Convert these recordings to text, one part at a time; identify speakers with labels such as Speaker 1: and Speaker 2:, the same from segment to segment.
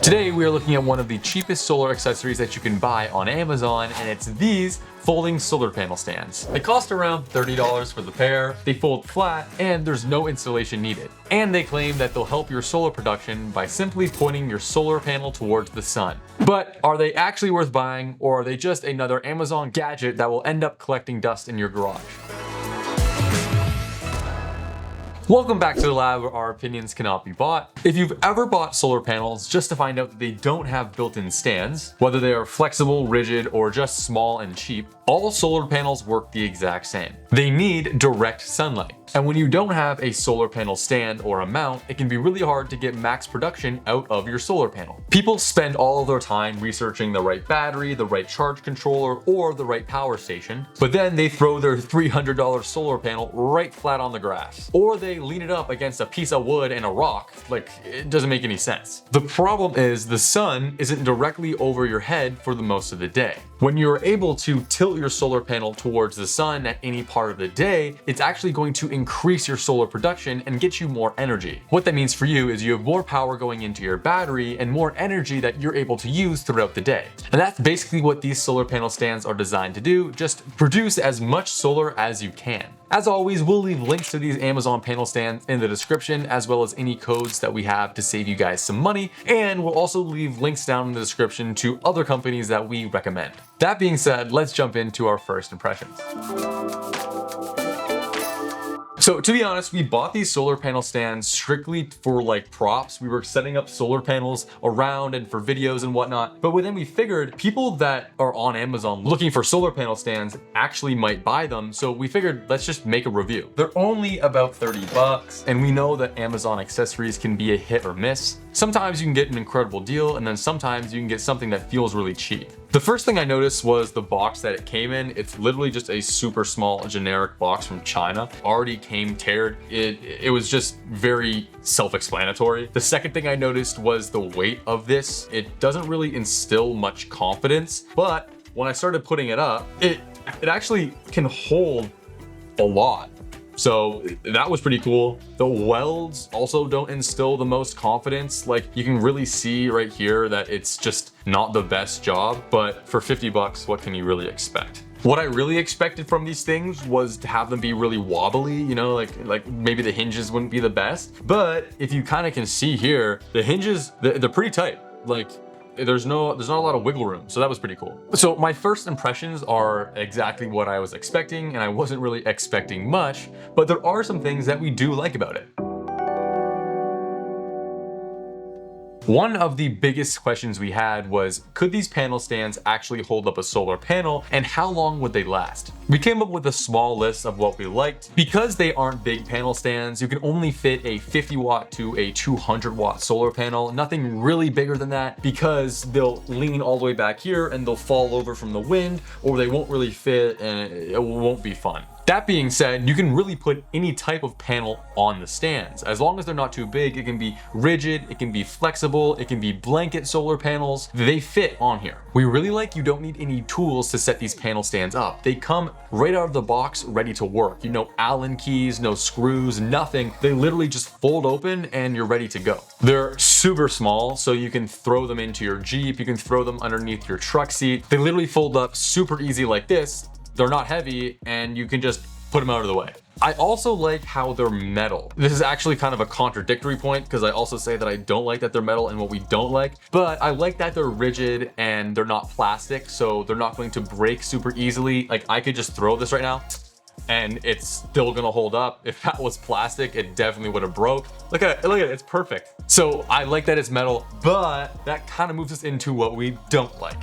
Speaker 1: Today we are looking at one of the cheapest solar accessories that you can buy on Amazon, and it's these folding solar panel stands. They cost around $30 for the pair, they fold flat, and there's no installation needed. And they claim that they'll help your solar production by simply pointing your solar panel towards the sun. But are they actually worth buying, or are they just another Amazon gadget that will end up collecting dust in your garage? Welcome back to the lab where our opinions cannot be bought. If you've ever bought solar panels just to find out that they don't have built-in stands, whether they are flexible, rigid, or just small and cheap, all solar panels work the exact same. They need direct sunlight. And when you don't have a solar panel stand or a mount, it can be really hard to get max production out of your solar panel. People spend all of their time researching the right battery, the right charge controller, or the right power station, but then they throw their $300 solar panel right flat on the grass. Or they lean it up against a piece of wood and a rock. Like, it doesn't make any sense. The problem is the sun isn't directly over your head for the most of the day. When you're able to tilt your solar panel towards the sun at any part of the day, it's actually going to increase your solar production and get you more energy. What that means for you is you have more power going into your battery and more energy that you're able to use throughout the day. And that's basically what these solar panel stands are designed to do, just produce as much solar as you can. As always, we'll leave links to these Amazon panel stands in the description, as well as any codes that we have to save you guys some money, and we'll also leave links down in the description to other companies that we recommend. That being said, let's jump into our first impressions. So to be honest, we bought these solar panel stands strictly for like props. We were setting up solar panels around and for videos and whatnot. But then we figured people that are on Amazon looking for solar panel stands actually might buy them. So we figured let's just make a review. They're only about 30 bucks. And we know that Amazon accessories can be a hit or miss. Sometimes you can get an incredible deal, and then sometimes you can get something that feels really cheap. The first thing I noticed was the box that it came in. It's literally just a super small generic box from China. Already came teared. It was just very self-explanatory. The second thing I noticed was the weight of this. It doesn't really instill much confidence, but when I started putting it up, it actually can hold a lot. So that was pretty cool. The welds also don't instill the most confidence. Like, you can really see right here that it's just not the best job, but for 50 bucks, what can you really expect? What I really expected from these things was to have them be really wobbly, you know, like maybe the hinges wouldn't be the best. But if you kind of can see here, the hinges, they're pretty tight. Like, there's not a lot of wiggle room, so that was pretty cool. So my first impressions are exactly what I was expecting, and I wasn't really expecting much, but there are some things that we do like about it. One of the biggest questions we had was, could these panel stands actually hold up a solar panel, and how long would they last? We came up with a small list of what we liked. Because they aren't big panel stands, you can only fit a 50 watt to a 200 watt solar panel, nothing really bigger than that, because they'll lean all the way back here and they'll fall over from the wind, or they won't really fit and it won't be fun. That being said, you can really put any type of panel on the stands. As long as they're not too big, it can be rigid, it can be flexible, it can be blanket solar panels. They fit on here. We really like you don't need any tools to set these panel stands up. They come right out of the box ready to work. You know, Allen keys, no screws, nothing. They literally just fold open and you're ready to go. They're super small, so you can throw them into your Jeep, you can throw them underneath your truck seat. They literally fold up super easy like this. They're not heavy, and you can just put them out of the way. I also like how they're metal. This is actually kind of a contradictory point, because I also say that I don't like that they're metal and what we don't like, but I like that they're rigid and they're not plastic, so they're not going to break super easily. Like, I could just throw this right now and it's still gonna hold up. If that was plastic, it definitely would have broke. Look at it, it's perfect. So I like that it's metal, but that kind of moves us into what we don't like.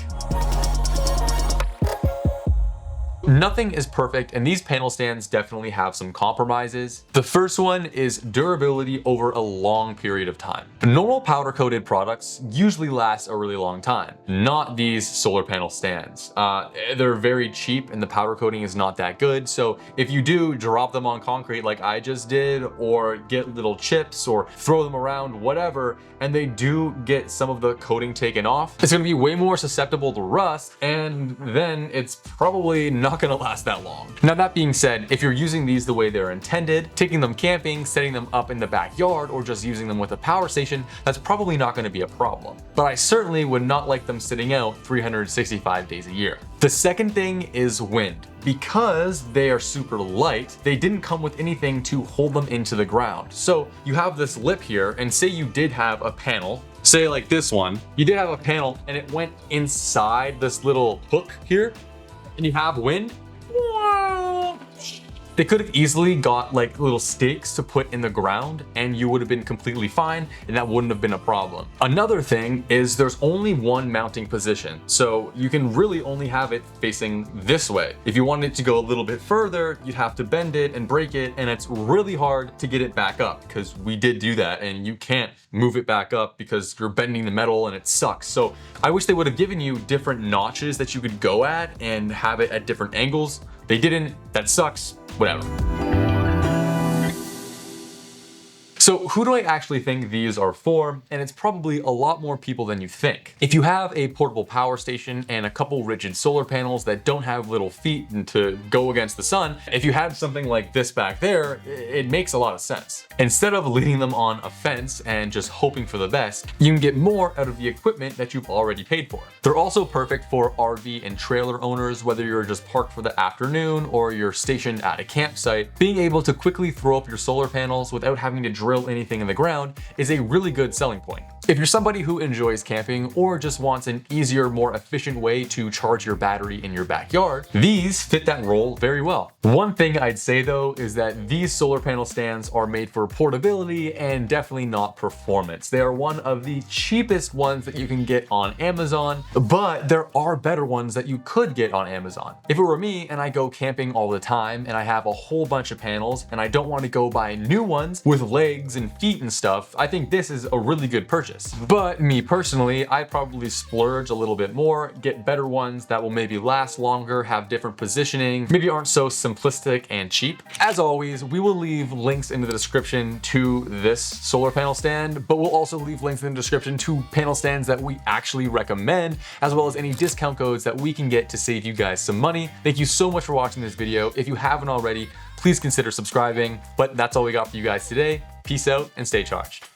Speaker 1: Nothing is perfect, and these panel stands definitely have some compromises. The first one is durability over a long period of time. Normal powder coated products usually last a really long time, not these solar panel stands. They're very cheap and the powder coating is not that good, so if you do drop them on concrete like I just did, or get little chips or throw them around, whatever, and they do get some of the coating taken off, it's gonna be way more susceptible to rust, and then it's probably not not gonna last that long. Now that being said, if you're using these the way they're intended, taking them camping, setting them up in the backyard, or just using them with a power station, that's probably not gonna be a problem. But I certainly would not like them sitting out 365 days a year. The second thing is wind. Because they are super light, they didn't come with anything to hold them into the ground. So you have this lip here, and say you did have a panel, say like this one, you did have a panel and it went inside this little hook here, and you have wind, they could have easily got like little stakes to put in the ground and you would have been completely fine and that wouldn't have been a problem. Another thing is there's only one mounting position, so you can really only have it facing this way. If you wanted it to go a little bit further, you'd have to bend it and break it, and it's really hard to get it back up because we did do that and you can't move it back up because you're bending the metal and it sucks. So I wish they would have given you different notches that you could go at and have it at different angles. They didn't, that sucks, whatever. So who do I actually think these are for? And it's probably a lot more people than you think. If you have a portable power station and a couple rigid solar panels that don't have little feet and to go against the sun, if you had something like this back there, it makes a lot of sense. Instead of leaving them on a fence and just hoping for the best, you can get more out of the equipment that you've already paid for. They're also perfect for RV and trailer owners, whether you're just parked for the afternoon or you're stationed at a campsite. Being able to quickly throw up your solar panels without having to drill anything in the ground is a really good selling point. If you're somebody who enjoys camping or just wants an easier, more efficient way to charge your battery in your backyard, these fit that role very well. One thing I'd say though is that these solar panel stands are made for portability and definitely not performance. They are one of the cheapest ones that you can get on Amazon, but there are better ones that you could get on Amazon. If it were me and I go camping all the time and I have a whole bunch of panels and I don't want to go buy new ones with legs and feet and stuff, I think this is a really good purchase. But me personally, I probably splurge a little bit more, get better ones that will maybe last longer, have different positioning, maybe aren't so simplistic and cheap. As always, we will leave links in the description to this solar panel stand, but we'll also leave links in the description to panel stands that we actually recommend, as well as any discount codes that we can get to save you guys some money. Thank you so much for watching this video. If you haven't already, please consider subscribing. But that's all we got for you guys today. Peace out and stay charged.